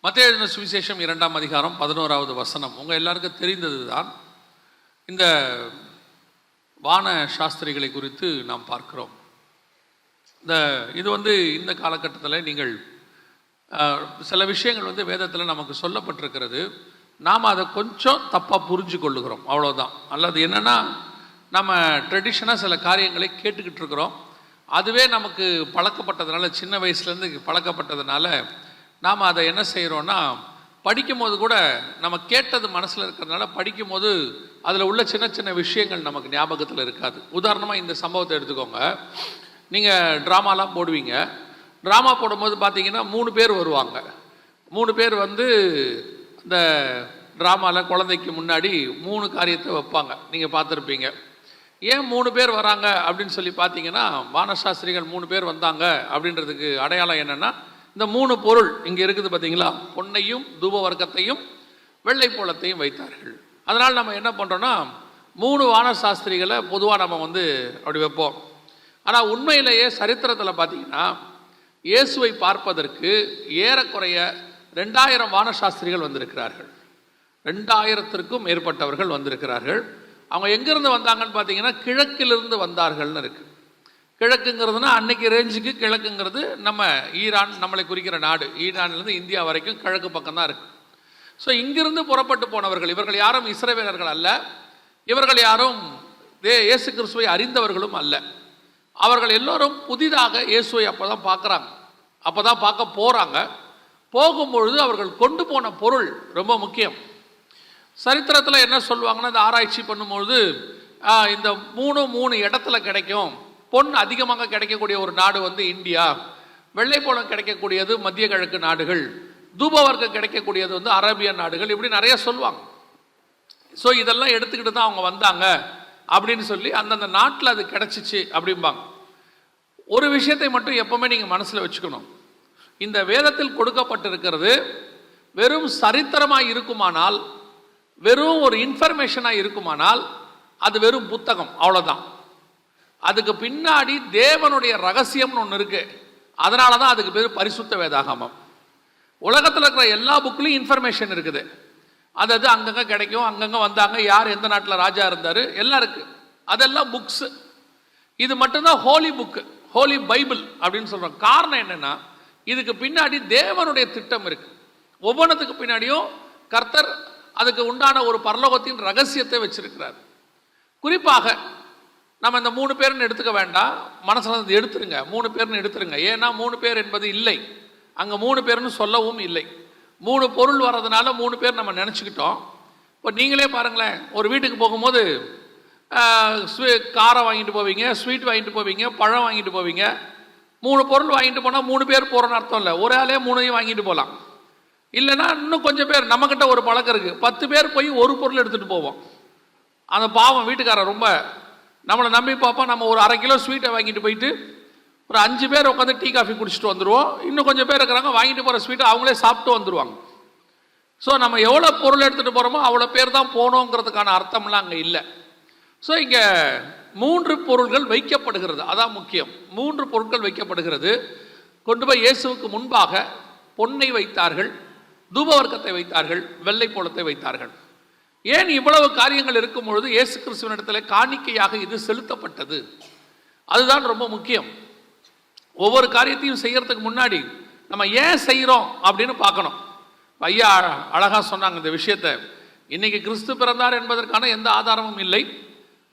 மத்தேயு எழுதின சுவிசேஷம் 2ஆம் அதிகாரம் 11வது வசனம். உங்கள் எல்லாருக்கும் தெரிந்தது தான். இந்த வான சாஸ்திரிகளை குறித்து நாம் பார்க்கிறோம். இது இந்த காலகட்டத்தில் நீங்கள் சில விஷயங்கள் வேதத்தில் நமக்கு சொல்லப்பட்டிருக்கிறது. நாம் அதை கொஞ்சம் தப்பாக புரிஞ்சு கொள்ளுகிறோம், அவ்வளோதான். அல்லது என்னென்னா, நம்ம ட்ரெடிஷனாக சில காரியங்களை கேட்டுக்கிட்டு இருக்கிறோம். அதுவே நமக்கு பழக்கப்பட்டதுனால, சின்ன வயசுலேருந்து பழக்கப்பட்டதுனால நாம் அதை என்ன செய்கிறோன்னா, படிக்கும் போது கூட நம்ம கேட்டது மனசில் இருக்கிறதுனால படிக்கும் போது அதில் உள்ள சின்ன சின்ன விஷயங்கள் நமக்கு ஞாபகத்தில் இருக்காது. உதாரணமாக இந்த சம்பவத்தை எடுத்துக்கோங்க. நீங்கள் ட்ராமாலாம் போடுவீங்க. ட்ராமா போடும்போது பார்த்தீங்கன்னா 3 பேர் வருவாங்க. 3 பேர் இந்த ட்ராமாவில் குழந்தைக்கு முன்னாடி 3 காரியத்தை வைப்பாங்க. நீங்கள் பார்த்துருப்பீங்க. ஏன் 3 பேர் வராங்க அப்படின்னு சொல்லி பார்த்தீங்கன்னா, வானசாஸ்திரிகள் 3 பேர் வந்தாங்க அப்படின்றதுக்கு அடையாளம் என்னென்னா, இந்த 3 பொருள் இங்கே இருக்குது பார்த்தீங்களா, பொன்னையும் தூப வர்க்கத்தையும் வெள்ளை போலத்தையும் வைத்தார்கள். அதனால் நம்ம என்ன பண்ணுறோன்னா, 3 வானசாஸ்திரிகளை பொதுவாக நம்ம அப்படி வைப்போம். ஆனால் உண்மையிலேயே சரித்திரத்தில் பார்த்தீங்கன்னா, இயேசுவை பார்ப்பதற்கு ஏறக்குறைய 2000 வானசாஸ்திரிகள் வந்திருக்கிறார்கள். 2000த்திற்கும் மேற்பட்டவர்கள் வந்திருக்கிறார்கள். அவங்க எங்கேருந்து வந்தாங்கன்னு பார்த்தீங்கன்னா, கிழக்கிலிருந்து வந்தார்கள்னு இருக்குது. கிழக்குங்கிறதுனா அன்னைக்கு ரேஞ்சுக்கு கிழக்குங்கிறது நம்ம ஈரான், நம்மளை குறிக்கிற நாடு. ஈரான்லேருந்து இந்தியா வரைக்கும் கிழக்கு பக்கம் தான் இருக்குது. ஸோ இங்கிருந்து புறப்பட்டு போனவர்கள். இவர்கள் யாரும் இஸ்ரவேலர்கள் அல்ல. இவர்கள் யாரும் இயேசு கிறிஸ்துவை அறிந்தவர்களும் அல்ல. அவர்கள் எல்லோரும் புதிதாக இயேசுவை அப்போ தான் பார்க்குறாங்க, அப்போ தான் பார்க்க போகிறாங்க. போகும்பொழுது அவர்கள் கொண்டு போன பொருள் ரொம்ப முக்கியம். சரித்திரத்தில் என்ன சொல்லுவாங்கன்னா, இந்த ஆராய்ச்சி பண்ணும்பொழுது இந்த 3 இடத்துல கிடைக்கும். பொன் அதிகமாக கிடைக்கக்கூடிய ஒரு நாடு இந்தியா, வெள்ளை போலம் கிடைக்கக்கூடியது மத்திய கிழக்கு நாடுகள், தூபவர்க்கம் கிடைக்கக்கூடியது அரேபியன் நாடுகள், இப்படி நிறைய சொல்லுவாங்க. ஸோ இதெல்லாம் எடுத்துக்கிட்டு தான் அவங்க வந்தாங்க அப்படின்னு சொல்லி அந்தந்த நாட்டில் அது கிடைச்சிச்சு அப்படிம்பாங்க. ஒரு விஷயத்தை மட்டும் எப்பவுமே நீங்கள் மனசில் வச்சுக்கணும். இந்த வேதத்தில் கொடுக்கப்பட்டிருக்கிறது வெறும் சரித்திரமாக இருக்குமானால், வெறும் ஒரு இன்ஃபர்மேஷனாக இருக்குமானால், அது வெறும் புத்தகம், அவ்வளோதான். அதுக்கு பின்னாடி தேவனுடைய ரகசியம்னு ஒன்று இருக்கு. அதனால தான் அதுக்கு பேர் பரிசுத்த வேதாகமம். உலகத்தில் இருக்கிற எல்லா புக்லையும் இன்ஃபர்மேஷன் இருக்குது. அது அங்கங்கே கிடைக்கும். அங்கங்கே வந்தாங்க, யார் எந்த நாட்டில் ராஜா இருந்தார், எல்லாம் இருக்குது. அதெல்லாம் புக்ஸு. இது மட்டும்தான் ஹோலி புக்கு, ஹோலி பைபிள் அப்படின்னு சொல்கிறோம். காரணம் என்னென்னா, இதுக்கு பின்னாடி தேவனுடைய திட்டம் இருக்குது. ஒவ்வொன்றத்துக்கு பின்னாடியும் கர்த்தர் அதுக்கு உண்டான ஒரு பரலோகத்தின் ரகசியத்தை வச்சிருக்கிறார். குறிப்பாக நம்ம இந்த 3 பேர்னு எடுத்துக்க வேண்டாம், மனசில் எடுத்துருங்க, 3 பேர்னு எடுத்துருங்க. ஏன்னா 3 பேர் என்பது இல்லை, அங்கே 3 பேர்னு சொல்லவும் இல்லை. 3 பொருள் வர்றதுனால 3 பேர் நம்ம நினச்சிக்கிட்டோம். இப்போ நீங்களே பாருங்களேன், ஒரு வீட்டுக்கு போகும்போது காரம் வாங்கிட்டு போவீங்க, ஸ்வீட் வாங்கிட்டு போவீங்க, பழம் வாங்கிட்டு போவீங்க. 3 பொருள் வாங்கிட்டு போனால் 3 பேர் போகிறோன்னு அர்த்தம் இல்லை. ஒரு ஆளே 3ஐயும் வாங்கிட்டு போகலாம். இல்லைன்னா இன்னும் கொஞ்சம் பேர், நம்மக்கிட்ட ஒரு பழக்கம் இருக்குது, 10 பேர் போய் ஒரு பொருள் எடுத்துகிட்டு போவோம். அந்த பாவம் வீட்டுக்காரர் ரொம்ப நம்மளை நம்பி பார்ப்பா. நம்ம ஒரு 1/2 கிலோ ஸ்வீட்டை வாங்கிட்டு போயிட்டு ஒரு 5 பேர் உட்காந்து டீ காஃபி குடிச்சிட்டு வந்துடுவோம். இன்னும் கொஞ்சம் பேர் இருக்கிறாங்க, வாங்கிட்டு போகிற ஸ்வீட்டை அவங்களே சாப்பிட்டு வந்துடுவாங்க. ஸோ நம்ம எவ்வளோ பொருள் எடுத்துகிட்டு போகிறோமோ அவ்வளோ பேர் தான் போகணுங்கிறதுக்கான அர்த்தம்லாம் அங்கே இல்லை. ஸோ இங்கே 3 பொருள்கள் வைக்கப்படுகிறது, அதான் முக்கியம். 3 பொருட்கள் வைக்கப்படுகிறது. கொண்டு போய் இயேசுவுக்கு முன்பாக பொன்னை வைத்தார்கள், தூபவர்க்கத்தை வைத்தார்கள், வெள்ளை போலத்தை வைத்தார்கள். ஏன் இவ்வளவு காரியங்கள் இருக்கும் பொழுது இயேசு கிறிஸ்துவனிடத்தில் காணிக்கையாக இது செலுத்தப்பட்டது? அதுதான் ரொம்ப முக்கியம். ஒவ்வொரு காரியத்தையும் செய்யறதுக்கு முன்னாடி நம்ம ஏன் செய்கிறோம் அப்படின்னு பார்க்கணும். ஐயா அழகாக சொன்னாங்க இந்த விஷயத்தை. இன்னைக்கு கிறிஸ்து பிறந்தார் என்பதற்கான எந்த ஆதாரமும் இல்லை,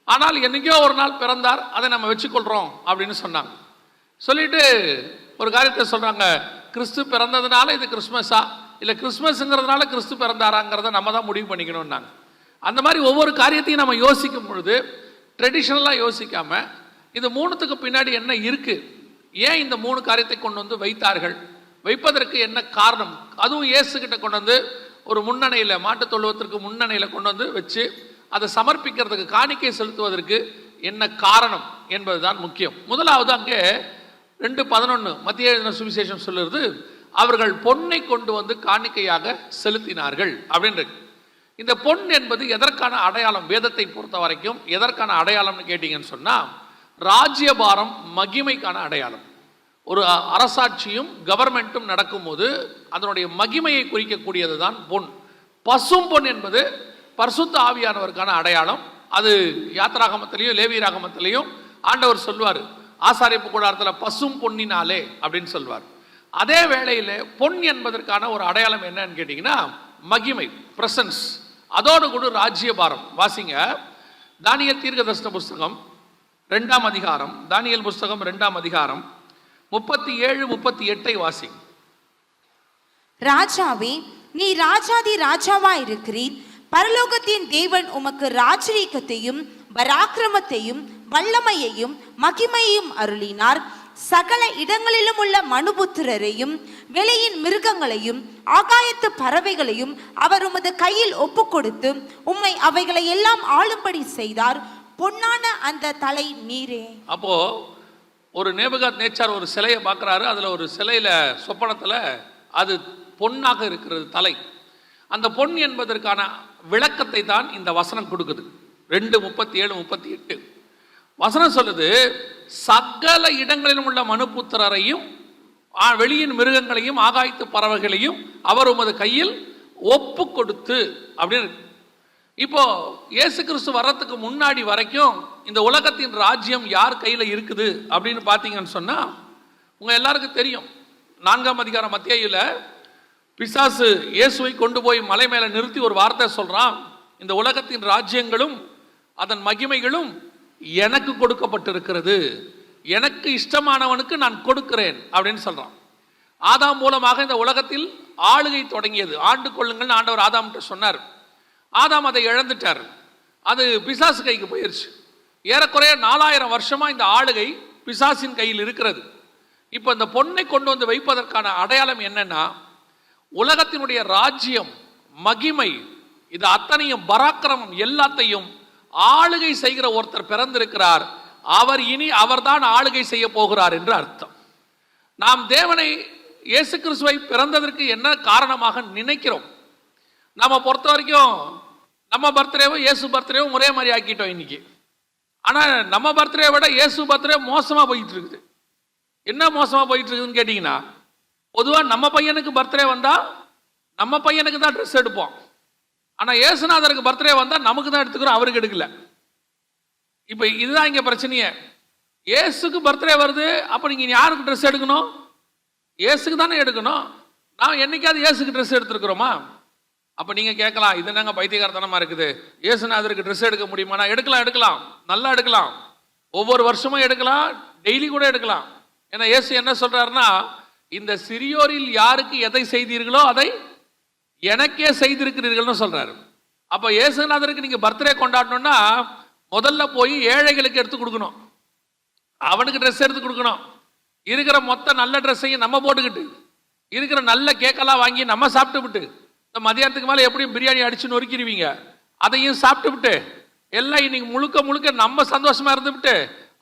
ஆனால் என்னைக்கோ ஒரு நாள் பிறந்தார், அதை நம்ம வச்சுக்கொள்கிறோம் அப்படின்னு சொன்னாங்க. சொல்லிட்டு ஒரு காரியத்தை சொல்கிறாங்க, கிறிஸ்து பிறந்ததுனால இது கிறிஸ்மஸா, இல்லை கிறிஸ்மஸ்ங்கிறதுனால கிறிஸ்து பிறந்தாராங்கிறத நம்ம தான் முடிவு பண்ணிக்கணும்னாங்க. அந்த மாதிரி ஒவ்வொரு காரியத்தையும் நம்ம யோசிக்கும் பொழுது ட்ரெடிஷ்னலாக யோசிக்காமல் இது 3த்துக்கு பின்னாடி என்ன இருக்குது, ஏன் இந்த 3 காரியத்தை கொண்டு வைத்தார்கள், வைப்பதற்கு என்ன காரணம், அதுவும் இயேசுக்கிட்ட கொண்டு ஒரு முன்னணையில், மாட்டு தொழுவத்திற்கு முன்னணையில் கொண்டு வச்சு அதை சமர்ப்பிக்கிறதுக்கு, காணிக்கை செலுத்துவதற்கு என்ன காரணம் என்பது தான் முக்கியம். முதலாவது அங்கே 2:11 மத்தேயு எழுதின சுவிசேஷம் சொல்லுறது, அவர்கள் பொன்னை கொண்டு காணிக்கையாக செலுத்தினார்கள் அப்படின்றது. இந்த பொன் என்பது எதற்கான அடையாளம்? வேதத்தை பொறுத்த வரைக்கும் எதற்கான அடையாளம்னு கேட்டீங்கன்னு சொன்னால், ராஜ்யபாரம், மகிமைக்கான அடையாளம். ஒரு அரசாட்சியும் கவர்மெண்ட்டும் நடக்கும்போது அதனுடைய மகிமையை குறிக்கக்கூடியது தான் பொன். பசும் பொன் என்பது பரிசுத்த ஆவியானவருக்கான அடையாளம். அது யாத்ராகமத்திலையும் லேவியராகமத்திலையும் ஆண்டவர் சொல்வார், ஆசாரிப்பு கூடாரத்தில் பசும் பொன்னினாலே அப்படின்னு சொல்வார். அதே வேளையில் பொன் என்பதற்கான ஒரு அடையாளம் என்னன்னு கேட்டிங்கன்னா மகிமை, பிரசன்ஸ், அதோடு கூட ராஜ்யபாரம். வாசிங்க தானியேல் தீர்க்கதரிசன புஸ்தகம் 2ஆம் அதிகாரம், தானியேல் புஸ்தகம் 2ஆம் அதிகாரம் 37-38 வாசிங்க. ராஜாவே, நீ ராஜாதி ராஜாவா இருக்கிறீர். பரலோகத்தின் தேவன் உமக்கு ராஜரீகத்தையும் பராக்கிரமத்தையும் வல்லமையையும் மகிமையையும் அருளினார். சகல இடங்களிலும் உள்ள மனுபுத்திரரையும் வெளியின் மிருகங்களையும் ஆகாயத்து பறவைகளையும் அவர் உமது கையில் ஒப்பு கொடுத்து உம்மை அவைகளை எல்லாம் ஆளும்படி செய்தார். பொன்னான அந்த தலை நீரே. அப்போ ஒரு நேபுகாத்நேச்சார் ஒரு சிலையை பார்க்குறாரு. அதில் ஒரு சிலையில் சொப்பனத்தில் அது பொன்னாக இருக்கிறது தலை. அந்த பொன் என்பதற்கான விளக்கத்தை தான் இந்த வசனம் கொடுக்குது. 2:37-38 வசனம் சொல்லுது, சகல இடங்களிலும் உள்ள மனுபுத்திரரையும் வெளியின் மிருகங்களையும் ஆகாயத்து பறவைகளையும் அவர் உமது கையில் ஒப்பு கொடுத்து அப்படின்னு. இப்போ இயேசு கிறிஸ்து வர்றதுக்கு முன்னாடி வரைக்கும் இந்த உலகத்தின் ராஜ்யம் யார் கையில் இருக்குது அப்படின்னு பார்த்தீங்கன்னு சொன்னால் உங்கள் எல்லாருக்கும் தெரியும். 4ஆம் அதிகாரம் மத்தேயுல பிசாசு இயேசுவை கொண்டு போய் மலை மேலே நிறுத்தி ஒரு வார்த்தை சொல்கிறான், இந்த உலகத்தின் ராஜ்யங்களும் அதன் மகிமைகளும் எனக்கு கொடுக்கப்பட்டிருக்கிறது, எனக்கு இஷ்டமானவனுக்கு நான் கொடுக்கிறேன் அப்படின்னு சொல்கிறான். ஆதாம் மூலமாக இந்த உலகத்தில் ஆளுகை தொடங்கியது. ஆண்டு கொள்ளுங்கள்னு ஆண்டவர் ஆதாம்கிட்ட சொன்னார். ஆதாம் அதை இழந்துட்டார். அது பிசாசு கைக்கு போயிடுச்சு. ஏறக்குறைய 4000 வருஷமாக இந்த ஆளுகை பிசாசின் கையில் இருக்கிறது. இப்போ இந்த பொன்னை கொண்டு வந்து வைப்பதற்கான அடையாளம் என்னன்னா, உலகத்தினுடைய ராஜ்யம், மகிமை, இது அத்தனையும் பராக்கிரமம் எல்லாத்தையும் ஆளுகை செய்கிற ஒருத்தர் பிறந்திருக்கிறார். அவர்தான் ஆளுகை செய்ய போகிறார் என்று அர்த்தம். நாம் தேவனை, இயேசு கிறிஸ்துவை பிறந்ததற்கு என்ன காரணமாக நினைக்கிறோம்? நம்ம பொறுத்த வரைக்கும் நம்ம பர்த்டேவும் இயேசு பர்த்டேவும் ஒரே மாதிரி ஆக்கிட்டோம் இன்னைக்கு. ஆனால் நம்ம பர்த்டே விட இயேசு பர்த்டே மோசமாக போயிட்டு இருக்குது. என்ன மோசமாக போயிட்டு இருக்குதுன்னு கேட்டிங்கன்னா, பொதுவாக நம்ம பையனுக்கு பர்த்டே வந்தால் நம்ம பையனுக்கு தான் ட்ரெஸ் எடுப்போம். ஆனால் இயேசுநாதருக்கு பர்த்டே வந்தால் நமக்கு தான் எடுத்துக்கிறோம், அவருக்கு எடுக்கல. இப்போ இதுதான் இங்கே பிரச்சனையே. இயேசுக்கு பர்த்டே வருது, அப்போ நீங்கள் யாருக்கு ட்ரெஸ் எடுக்கணும்? இயேசுக்கு தானே எடுக்கணும். நான் என்னைக்காவது இயேசுக்கு ட்ரெஸ் எடுத்துருக்குறோமா? அப்போ நீங்கள் கேட்கலாம், இது என்னங்க பைத்தியகாரத்தனமாக இருக்குது, இயேசுநாதருக்கு ட்ரெஸ் எடுக்க முடியுமானா? எடுக்கலாம், நல்லா எடுக்கலாம். ஒவ்வொரு வருஷமும் எடுக்கலாம், டெய்லி கூட எடுக்கலாம். ஏன்னா இயேசு என்ன சொல்கிறாருன்னா, இந்த சிறியோரில் யாருக்கு எதை செய்தீர்களோ அதை எனக்கே செய்திருக்கிறீர்கள்னு சொல்கிறாரு. அப்போ இயேசுநாதருக்கு நீங்கள் பர்த்டே கொண்டாடணும்னா முதல்ல போய் ஏழைகளுக்கு எடுத்து கொடுக்கணும், அவனுக்கு ட்ரெஸ் எடுத்து கொடுக்கணும். இருக்கிற மொத்த நல்ல ட்ரெஸ்ஸையும் நம்ம போட்டுக்கிட்டு, இருக்கிற நல்ல கேக்கெல்லாம் வாங்கி நம்ம சாப்பிட்டு விட்டு, இந்த மதியானத்துக்கு மேலே எப்படியும் பிரியாணி அடிச்சு நொறுக்கிடுவீங்க, அதையும் சாப்பிட்டு விட்டு எல்லாம் இன்னைக்கு முழுக்க நம்ம சந்தோஷமா இருந்துவிட்டு,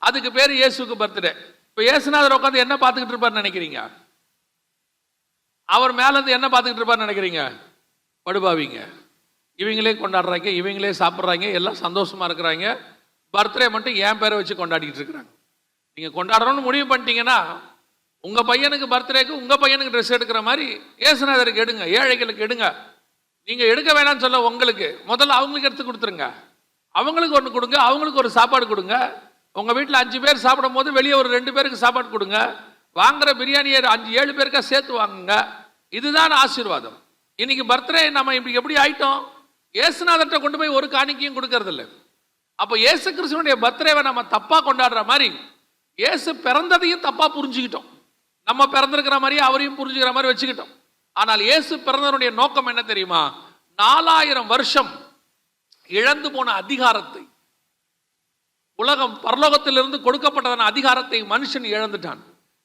அதுக்கு பேர் இயேசுக்கு பர்த்டே. இப்போ இயேசுநாதர் உட்காந்து என்ன பார்த்துக்கிட்டு இருப்பார்னு நினைக்கிறீங்க? அவர் மேலேருந்து என்ன பார்த்துக்கிட்டு இருப்பார்னு நினைக்கிறீங்க? படுபாவீங்க. இவங்களே கொண்டாடுறாங்க, இவங்களே சாப்பிட்றாங்க, எல்லாம் சந்தோஷமா இருக்கிறாங்க. பர்த்டே மட்டும் என் பேரை வச்சு கொண்டாடிக்கிட்டு இருக்கிறாங்க. நீங்கள் கொண்டாடணும்னு முடிவு பண்ணிட்டீங்கன்னா உங்கள் பையனுக்கு பர்த்டேக்கு உங்கள் பையனுக்கு ட்ரெஸ் எடுக்கிற மாதிரி இயேசுநாதருக்கு எடுங்க, ஏழைகளுக்கு எடுங்க. நீங்கள் எடுக்க வேணாம்னு சொல்ல, உங்களுக்கு முதல்ல அவங்களுக்கு எடுத்து கொடுத்துருங்க. அவங்களுக்கு ஒன்று கொடுங்க, அவங்களுக்கு ஒரு சாப்பாடு கொடுங்க. உங்கள் வீட்டில் 5 பேர் சாப்பிடும் போது வெளியே ஒரு 2 பேருக்கு சாப்பாடு கொடுங்க. வாங்குற பிரியாணியை 5-7 பேருக்கா சேர்த்து வாங்குங்க. இதுதான் ஆசீர்வாதம். இன்னைக்கு பர்த்டே நம்ம இப்படி எப்படி ஆயிட்டோம்? இயேசுநாதர்கிட்ட கொண்டு போய் ஒரு காணிக்கையும் கொடுக்கறது இல்லை. அப்போ இயேசு கிறிஸ்துவனுடைய பர்த்டேவை நம்ம தப்பா கொண்டாடுற மாதிரி இயேசு பிறந்ததையும் தப்பா புரிஞ்சுக்கிட்டோம். நம்ம பிறந்திருக்கிற மாதிரி அவரையும் புரிஞ்சுக்கிற மாதிரி வச்சுக்கிட்டோம். ஆனால் இயேசு பிறந்தனுடைய நோக்கம் என்ன தெரியுமா? 4000 வருஷம் இழந்து போன அதிகாரத்தை, உலகம் பரலோகத்திலிருந்து கொடுக்கப்பட்டதான அதிகாரத்தை மனுஷன் இழந்துட்டான்.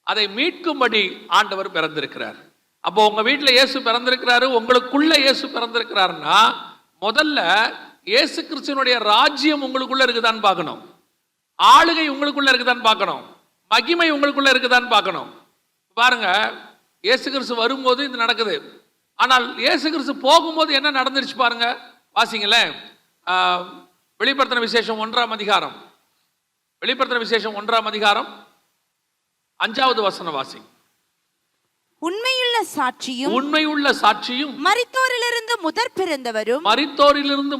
அதை மீட்கும்படி ஆண்டவர் பிறந்திருக்கிறார். அப்போ உங்க வீட்டில் இயேசு பிறந்திருக்கிறாரு, உங்களுக்குள்ள இயேசு பிறந்திருக்கிறாருன்னா முதல்ல இயேசு கிறிஸ்துவனுடைய ராஜ்யம் உங்களுக்குள்ள இருக்குதான்னு பார்க்கணும், ஆளுகை உங்களுக்குள்ள இருக்குதான்னு பார்க்கணும், மகிமை உங்களுக்குள்ள இருக்குதான்னு பார்க்கணும். பாருங்க, இயேசு கிறிஸ்து வரும்போது இது நடக்குது. ஆனால் இயேசு கிறிஸ்து போகும்போது என்ன நடந்துருச்சு பாருங்க. வாசிங்களேன், வெளிப்படுத்தின விசேஷம் 1ஆம் அதிகாரம், வெளிப்படுத்தின விசேஷம் 1ஆம் அதிகாரம் 5வது வசனம் வாசி. உண்மையுள்ள சாட்சியும் உண்மையுள்ள சாட்சியும் மரித்தோரிலிருந்து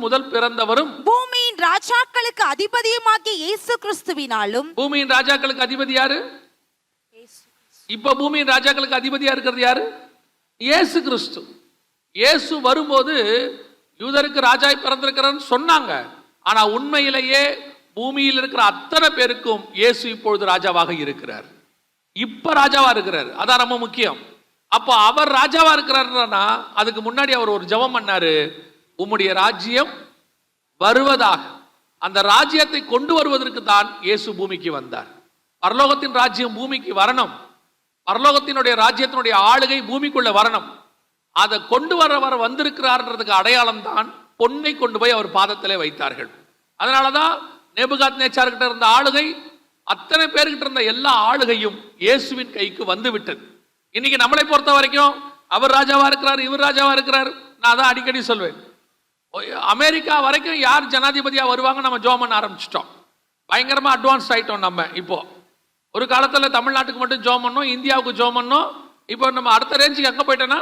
முதல் பிறந்தவரும் பூமியின் ராஜாக்களுக்கு அதிபதியுமாகிய இயேசு கிறிஸ்துவினாலும். பூமியின் ராஜாக்களுக்கு அதிபதி யாரு? இப்ப பூமியின் ராஜாக்களுக்கு அதிபதியா இருக்கிறது யாரு? இயேசு கிறிஸ்து. இயேசு வரும்போது யூதருக்கு ராஜாய் பிறந்திருக்கிறான்னு சொன்னாங்க. ஆனா உண்மையிலேயே பூமியில் இருக்கிற அத்தனை பேருக்கும் இயேசு இப்பொழுது ராஜாவாக இருக்கிறார். இப்ப ராஜாவா இருக்கிறார். அதான் ரொம்ப முக்கியம். அப்போ அவர் ராஜாவா இருக்கிறாருன்னா அதுக்கு முன்னாடி அவர் ஒரு ஜெபம் பண்ணாரு, உம்முடைய ராஜ்யம் வருவதாக. அந்த ராஜ்யத்தை கொண்டு வருவதற்கு தான் இயேசு பூமிக்கு வந்தார். பரலோகத்தின் ராஜ்யம் பூமிக்கு வரணும். பரலோகத்தினுடைய ராஜ்யத்தினுடைய ஆளுகை பூமிக்குள்ள வரணும். அதை கொண்டு வர வந்திருக்கிறார்ன்றதுக்கு அடையாளம் தான் பொன்னை கொண்டு போய் அவர் பாதத்திலே வைத்தார்கள். அதனாலதான் நேபுகாத்நேச்சார்கிட்ட இருந்த ஆளுகை, அத்தனை பேர்கிட்ட இருந்த எல்லா ஆளுகையும் இயேசுவின் கைக்கு வந்து விட்டது. இன்னைக்கு நம்மளை பொறுத்த வரைக்கும் அவர் ராஜாவா இருக்கிறார், இவர் ராஜாவா இருக்கிறார். நான் அதான் அடிக்கடி சொல்வேன், அமெரிக்கா வரைக்கும் யார் ஜனாதிபதியா வருவாங்க நம்ம ஜோம் பண்ண ஆரம்பிச்சிட்டோம். பயங்கரமா அட்வான்ஸ் ஆயிட்டோம். நம்ம இப்போ ஒரு காலத்துல தமிழ்நாட்டுக்கு மட்டும் ஜோம் பண்ணோம், இந்தியாவுக்கு ஜோம் பண்ணோம். இப்போ நம்ம அடுத்த ரேஞ்சுக்கு எங்க போயிட்டோம்னா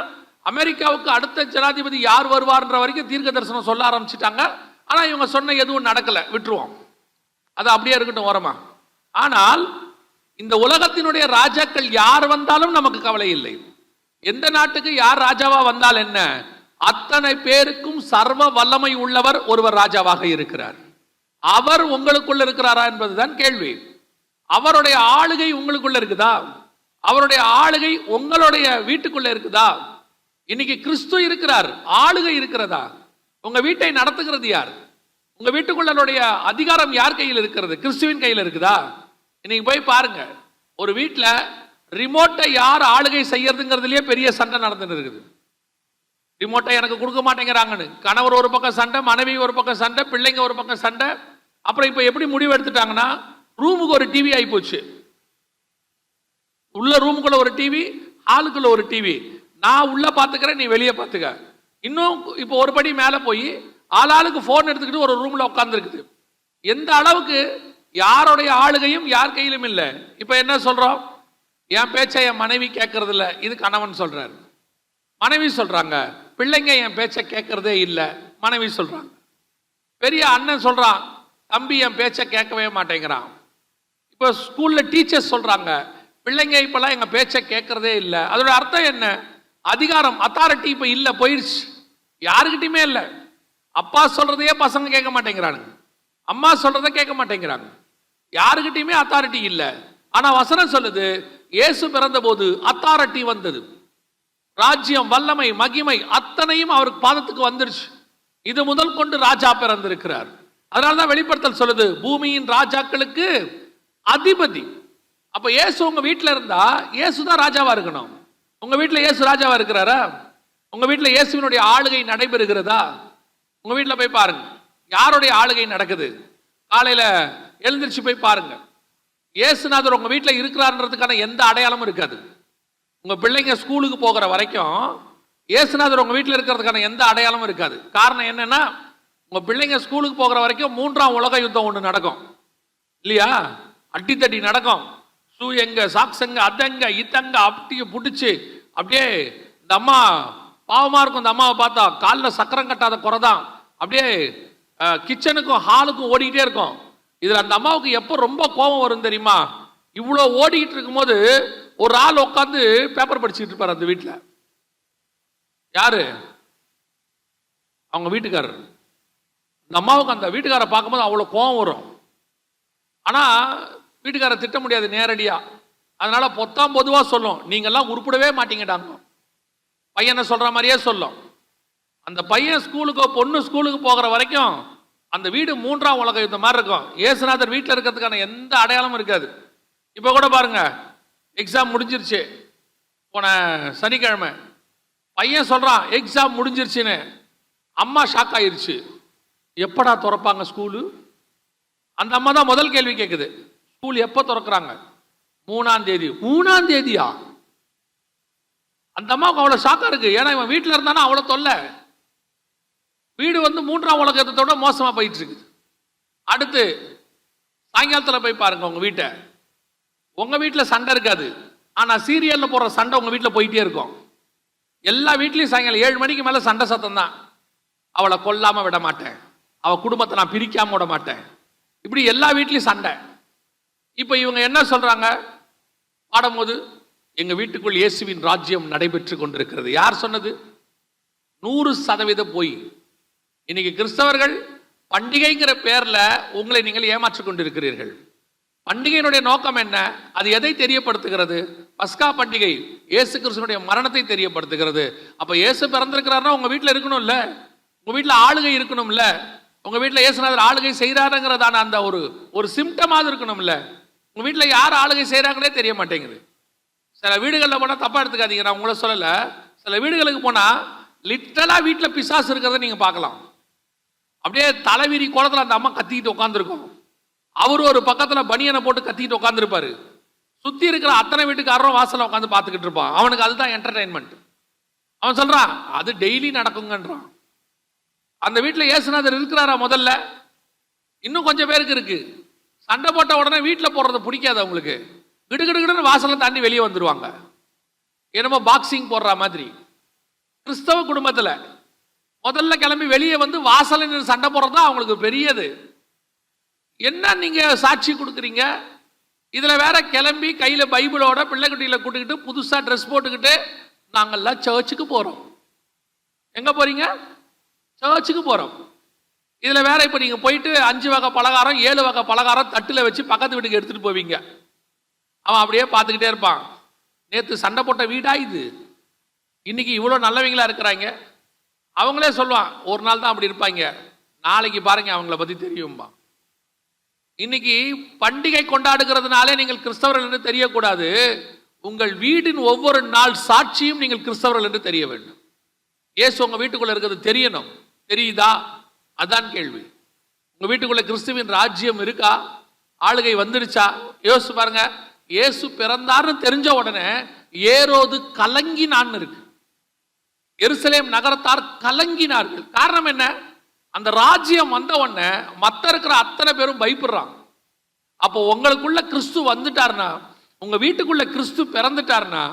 அமெரிக்காவுக்கு அடுத்த ஜனாதிபதி யார் வருவார்ன்ற வரைக்கும் தீர்க்க தரிசனம் சொல்ல ஆரம்பிச்சிட்டாங்க. ஆனா இவங்க சொன்ன எதுவும் நடக்கல, விட்டுருவோம், அது அப்படியே இருக்கட்டும் ஓரமா. ஆனால் இந்த உலகத்தினுடைய ராஜாக்கள் யார் வந்தாலும் நமக்கு கவலை இல்லை. எந்த நாட்டுக்கு யார் ராஜாவா வந்தால் என்ன, அத்தனை பேருக்கும் சர்வ வல்லமை உள்ளவர் ஒருவர் ராஜாவாக இருக்கிறார். அவர் உங்களுக்குள்ள இருக்கிறாரா என்பதுதான் கேள்வி. அவருடைய ஆளுகை உங்களுக்குள்ள இருக்குதா? அவருடைய ஆளுகை உங்களுடைய வீட்டுக்குள்ள இருக்குதா? இன்னைக்கு கிறிஸ்து இருக்கிறார், ஆளுகை இருக்கிறதா? உங்க வீட்டை நடத்துகிறது யார்? உங்க வீட்டுக்குள்ள அதிகாரம் யார் கையில் இருக்கிறது? கிறிஸ்துவின் கையில் இருக்குதா? இன்னைக்கு போய் பாருங்க, ஒரு வீட்டில் ரிமோட்டை யார் ஆளுகை செய்யறதுங்கிறதுலயே பெரிய சண்டை நடந்துட்டு இருக்குது. ரிமோட்டை எனக்கு கொடுக்க மாட்டேங்கிறாங்கன்னு கணவர் ஒரு பக்கம் சண்டை, மனைவி ஒரு பக்கம் சண்டை, பிள்ளைங்க ஒரு பக்கம் சண்டை. அப்புறம் இப்ப எப்படி முடிவு எடுத்துட்டாங்கன்னா ரூமுக்கு ஒரு டிவி ஆகி போச்சு. உள்ள ரூமுக்குள்ள ஒரு டிவி, ஹாலுக்குள்ள ஒரு டிவி. நான் உள்ள பாத்துக்கிறேன், நீ வெளியே பாத்துக்க. இன்னும் இப்போ ஒரு படி மேல போய் ஆளாளுக்கு போன் எடுத்துக்கிட்டு ஒரு ரூம்ல உட்கார்ந்து இருக்குது. எந்த அளவுக்கு யாருடைய ஆளுகையும் யார் கையிலும் இல்லை. இப்ப என்ன சொல்றோம், என் பேச்சை என் மனைவி கேட்கறது இல்லை, இது கணவன் சொல்றாரு. மனைவி சொல்றாங்க, பிள்ளைங்க என் பேச்சை கேட்கறதே இல்லை, மனைவி சொல்றாங்க. பெரிய அண்ணன் சொல்றான், தம்பி என் பேச்சை கேட்கவே மாட்டேங்கிறான். இப்ப ஸ்கூல்ல டீச்சர்ஸ் சொல்றாங்க, பிள்ளைங்க இப்பெல்லாம் எங்க பேச்சை கேட்கறதே இல்லை. அதோட அர்த்தம் என்ன? அதிகாரம், அத்தாரிட்டி இப்ப இல்ல, போயிடுச்சு, யாருக்கிட்டையுமே இல்லை. அப்பா சொல்றதையே பசங்க கேட்க மாட்டேங்கிறானுங்க, அம்மா சொல்றதை கேட்க மாட்டேங்கிறாங்க, யாருக்கிட்டையுமே அத்தாரிட்டி இல்லை. ஆனா வசனம் சொல்லுது, இயேசு பிறந்த போது அத்தாரிட்டி வந்தது. ராஜ்யம், வல்லமை, மகிமை அத்தனையும் அவருக்கு பாதத்துக்கு வந்துருச்சு. இது முதல் கொண்டு ராஜா பிறந்திருக்கிறார். அதனாலதான் வெளிப்படுத்தல் சொல்லுது, பூமியின் ராஜாக்களுக்கு அதிபதி. அப்ப இயேசு உங்க வீட்டுல இருந்தா இயேசுதான் ராஜாவா இருக்கணும். உங்க வீட்டுல இயேசு ராஜாவா இருக்கிறாரா? உங்க வீட்டுல இயேசுவினுடைய ஆளுகை நடைபெறுகிறதா? உங்க வீட்டுல போய் பாருங்க, யாருடைய ஆளுகை நடக்குது. காலையில எழுந்திருச்சு போய் பாருங்க, இயேசுநாதர் உங்க வீட்டுல இருக்கிறாருன்றதுக்கான எந்த அடையாளமும் இருக்காது. உங்க பிள்ளைங்க ஸ்கூலுக்கு போகிற வரைக்கும் இயேசுநாதர் உங்க வீட்டுல இருக்கிறதுக்கான எந்த அடையாளமும் இருக்காது. காரணம் என்னன்னா, உங்க பிள்ளைங்க ஸ்கூலுக்கு போகிற வரைக்கும் 3ஆம் உலக யுத்தம் ஒண்ணு நடக்கும் இல்லையா? அடித்தடி நடக்கும். ஷூ எங்க, சாக்ஸ் எங்க, அதங்க இத்தங்க அப்படியே புடிச்சு, அப்படியே இந்த அம்மா பாவமா இருக்கும். இந்த அம்மாவை பார்த்தா காலில் சக்கரம் கட்டாத குறைதான், அப்படியே கிச்சனுக்கும் ஹாலுக்கும் ஓடிக்கிட்டே இருக்கும். இதுல அந்த அம்மாவுக்கு எப்போ ரொம்ப கோபம் வரும் தெரியுமா? இவ்வளோ ஓடிக்கிட்டு இருக்கும்போது ஒரு ஆள் உட்காந்து பேப்பர் படிச்சுட்டு இருப்பார் அந்த வீட்டில். யாரு? அவங்க வீட்டுக்காரர். இந்த அம்மாவுக்கு அந்த வீட்டுக்காரரை பார்க்கும்போது அவ்வளோ கோபம் வரும். ஆனா வீட்டுக்காரரை திட்ட முடியாது நேரடியா. அதனால பொத்தாம் பொதுவா சொல்லும், நீங்கெல்லாம் உருப்படவே மாட்டீங்கடாங்க. பையனை சொல்ற மாதிரியே சொல்லும். அந்த பையன் ஸ்கூலுக்கோ பொண்ணு ஸ்கூலுக்கு போகிற வரைக்கும் அந்த வீடு 3ஆம் உலக யுத்தம் மாதிரி இருக்கும். இயேசுநாதர் வீட்டில் இருக்கிறதுக்கான எந்த அடையாளமும் இருக்காது. இப்போ கூட பாருங்க, எக்ஸாம் முடிஞ்சிருச்சு. போன சனிக்கிழமை பையன் சொல்றான் எக்ஸாம் முடிஞ்சிருச்சுன்னு. அம்மா ஷாக் ஆயிருச்சு, எப்படா திறப்பாங்க ஸ்கூலு? அந்த அம்மா தான் முதல் கேள்வி கேட்குது, ஸ்கூல் எப்போ திறக்கிறாங்க? 3ஆம் தேதி. 3ஆம் தேதியா? அந்த அம்மாவுக்கு அவ்வளோ ஷாக்கா இருக்கு. ஏன்னா இவன் வீட்டில் இருந்தானா அவ்வளோ தொல்லை. வீடு 3ஆம் உலகத்தோட மோசமா போயிட்டு இருக்குது. அடுத்து சாயங்காலத்தில் போய் பாருங்க உங்க வீட்டை, உங்கள் வீட்டில் சண்டை இருக்காது, ஆனால் சீரியலில் போடுற சண்டை உங்கள் வீட்டில் போயிட்டே இருக்கும். எல்லா வீட்லேயும் சாயங்காலம் 7 மணிக்கு மேலே சண்டை சத்தம் தான். அவளை கொல்லாமல் விட மாட்டேன், அவள் குடும்பத்தை நான் பிரிக்காமல் விட மாட்டேன், இப்படி எல்லா வீட்லேயும் சண்டை. இப்போ இவங்க என்ன சொல்கிறாங்க பாடும்போது, எங்கள் வீட்டுக்குள் இயேசுவின் ராஜ்யம் நடைபெற்று கொண்டிருக்கிறது. யார் சொன்னது? 100% போய். இன்னைக்கு கிறிஸ்தவர்கள் பண்டிகைங்கிற பேரில் உங்களை நீங்கள் ஏமாற்றிக் கொண்டிருக்கிறீர்கள். பண்டிகையினுடைய நோக்கம் என்ன? அது எதை தெரியப்படுத்துகிறது? பஸ்கா பண்டிகை இயேசு கிறிஸ்துவினுடைய மரணத்தை தெரியப்படுத்துகிறது. அப்போ இயேசு பிறந்திருக்கிறாருன்னா உங்கள் வீட்டில் இருக்கணும்ல, உங்கள் வீட்டில் ஆளுகை இருக்கணும்ல, உங்கள் வீட்டில் இயேசுநாதர் ஆளுகை செய்கிறாருங்கிறதான அந்த ஒரு சிம்டமாவது இருக்கணும்ல. உங்கள் வீட்டில் யார் ஆளுகை செய்கிறாங்களே தெரிய மாட்டேங்குது. சில வீடுகளில் போனால் தப்பாக எடுத்துக்காதீங்க, நான் உங்களை சொல்லலை, சில வீடுகளுக்கு போனால் லிட்டலாக வீட்டில் பிசாசு இருக்கிறத நீங்கள் பார்க்கலாம். அப்படியே தலைவிரி கோலத்தில் அந்த அம்மா கத்திக்கிட்டு உட்காந்துருக்கும், அவர் ஒரு பக்கத்தில் பனியனை போட்டு கத்திக்கிட்டு உட்காந்துருப்பாரு, சுற்றி இருக்கிற அத்தனை வீட்டுக்காரரும் வாசலில் உட்காந்து பார்த்துக்கிட்டு இருப்பான். அவனுக்கு அதுதான் என்டர்டைன்மெண்ட். அவன் சொல்கிறான் அது டெய்லி நடக்குங்கன்றான். அந்த வீட்டில் இயேசுநாதர் இருக்கிறாரா? முதல்ல இன்னும் கொஞ்சம் பேருக்கு இருக்கு. சண்டை போட்ட உடனே வீட்டில் போடுறது பிடிக்காது அவங்களுக்கு, கிடுகிடுன்னு வாசலை தாண்டி வெளியே வந்துடுவாங்க, என்னமோ பாக்ஸிங் போடுற மாதிரி. கிறிஸ்தவ குடும்பத்தில் முதல்ல கிளம்பி வெளியே வந்து வாசலில் சண்டை போடுறது தான் அவங்களுக்கு பெரியது. என்ன நீங்க சாட்சி கொடுக்குறீங்க? இதில் வேற கிளம்பி கையில் பைபிளோட பிள்ளைக்குட்டியில் கூட்டுக்கிட்டு புதுசாக ட்ரெஸ் போட்டுக்கிட்டு நாங்கள்லாம் சர்ச்சுக்கு போகிறோம். எங்கே போறீங்க? சர்ச்சுக்கு போகிறோம். இதில் வேற இப்போ நீங்கள் போயிட்டு 5 வகை பலகாரம் 7 வகை பலகாரம் தட்டில் வச்சு பக்கத்து வீட்டுக்கு எடுத்துகிட்டு போவீங்க. அவன் அப்படியே பார்த்துக்கிட்டே இருப்பான், நேற்று சண்டை போட்ட வீடா இது, இன்னைக்கு இவ்வளோ நல்லவங்களா இருக்கிறாங்க. அவங்களே சொல்லுவான், ஒரு நாள் தான் அப்படி இருப்பாங்க, நாளைக்கு பாருங்க அவங்கள பற்றி தெரியும்பா. இன்னைக்கு பண்டிகை கொண்டாடுகிறதுனாலே நீங்கள் கிறிஸ்தவர்கள் என்று தெரியக்கூடாது, உங்கள் வீடின் ஒவ்வொரு நாள் சாட்சியும் நீங்கள் கிறிஸ்தவர்கள் என்று தெரிய வேண்டும். இயேசு உங்கள் வீட்டுக்குள்ளே இருக்கிறது தெரியணும். தெரியுதா? அதான் கேள்வி. உங்கள் வீட்டுக்குள்ளே கிறிஸ்துவின் ராஜ்யம் இருக்கா? ஆளுகை வந்துடுச்சா? யோசிச்சு பாருங்க. இயேசு பிறந்தார்னு தெரிஞ்ச உடனே ஏரோது கலங்கினான்னு இருக்கு. எருசலேம் நகரத்தார் கலங்கினார்கள். காரணம் என்ன? அந்த ராஜ்யம் வந்த உடனே மற்ற இருக்கிற அத்தனை பேரும் பயப்படுறாங்க. அப்போ உங்களுக்குள்ள கிறிஸ்து வந்துட்டார்னா, உங்க வீட்டுக்குள்ள கிறிஸ்து பிறந்துட்டார்னா,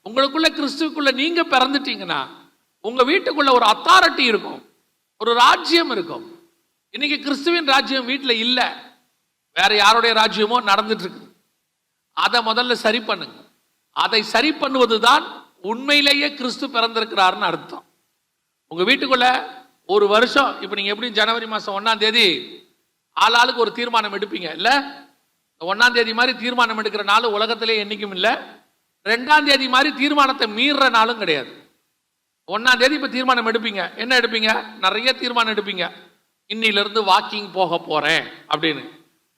உங்களுக்குள்ள கிறிஸ்துக்குள்ள நீங்க பிறந்துட்டீங்கன்னா உங்க வீட்டுக்குள்ள ஒரு அத்தாரிட்டி இருக்கும், ஒரு ராஜ்யம் இருக்கும். இன்னைக்கு கிறிஸ்துவின் ராஜ்யம் வீட்டில் இல்ல, வேற யாருடைய ராஜ்யமோ நடந்துட்டு இருக்கு. அதை முதல்ல சரி பண்ணுங்க. அதை சரி பண்ணுவதுதான் உண்மையிலேயே கிறிஸ்து பிறந்திருக்கிறாருன்னு அர்த்தம். உங்க வீட்டுக்குள்ள ஒரு வருஷம், இப்ப நீங்க எப்படி ஜனவரி மாசம் 1ஆம் தேதி ஆளாளுக்கு ஒரு தீர்மானம் எடுப்பீங்க இல்ல? 1ஆம் தேதி மாதிரி தீர்மானம் எடுக்கிற நாள் உலகத்திலே என்னைக்கும் இல்லை. 2ஆம் தேதி மாதிரி தீர்மானத்தை மீறுற நாளும் கிடையாது. 1ஆம் தேதி இப்ப தீர்மானம் எடுப்பீங்க. என்ன எடுப்பீங்க? நிறைய தீர்மானம் எடுப்பீங்க. இன்னிலிருந்து வாக்கிங் போக போறேன் அப்படின்னு.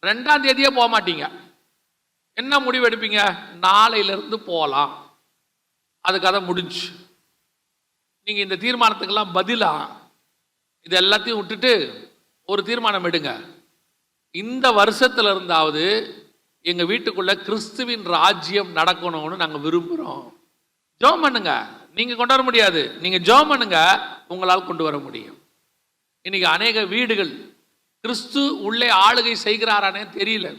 2ஆம் தேதியே போக மாட்டீங்க. என்ன முடிவு எடுப்பீங்க? நாளையிலிருந்து போகலாம். அது கதை முடிஞ்சு. நீங்க இந்த தீர்மானத்துக்கெல்லாம் பதிலா இது எல்லாத்தையும் விட்டுட்டு ஒரு தீர்மானம் எடுங்க. இந்த வருஷத்துல இருந்தாவது எங்க வீட்டுக்குள்ள கிறிஸ்துவின் ராஜ்யம் நடக்கணும்னு நாங்க விரும்புறோம். ஜெபம் பண்ணுங்க. நீங்க கொண்டு வர முடியாது, நீங்க ஜெபம் பண்ணுங்க, உங்களால் கொண்டு வர முடியும். இன்னைக்கு அநேக வீடுகள் கிறிஸ்து உள்ளே ஆளுகை செய்கிறாரானே தெரியல.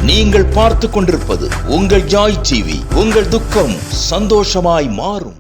நீங்கள் பார்த்துக் கொண்டிருப்பது உங்கள் ஜாய் டிவி. உங்கள் துக்கம் சந்தோஷமாய் மாறும்.